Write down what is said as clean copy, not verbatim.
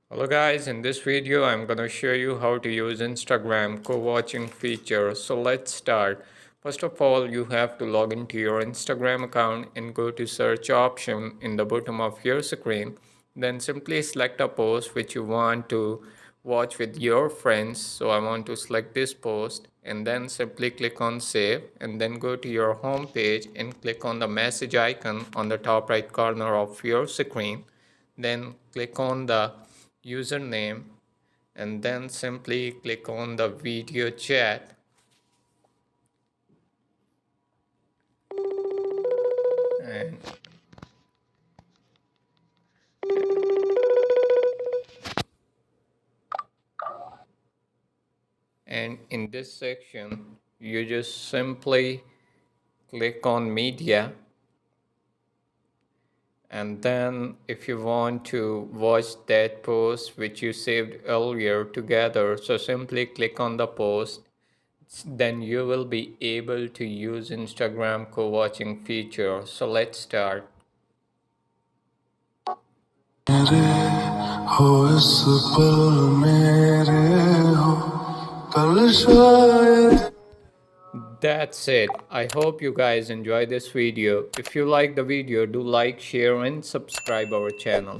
Hello guys, in this video I'm gonna show you how to use Instagram co-watching feature. So let's start. First of all, you have to log into your Instagram account and go to search option in the bottom of your screen. Then simply select a post which you want to watch with your friends. So I want to select this post and then simply click on save and then go to your home page and click on the message icon on the top right corner of your screen. Then click on the username and then simply click on the video chat and, and in this section you just simply click on media, and then if you want to watch that post which you saved earlier together, so simply click on the post. Then you will be able to use Instagram co-watching feature. So let's start. मेरे हो इस पल मेरे हो कल शायद That's it. I hope you guys enjoy this video. If you like the video, do like, share and subscribe our channel.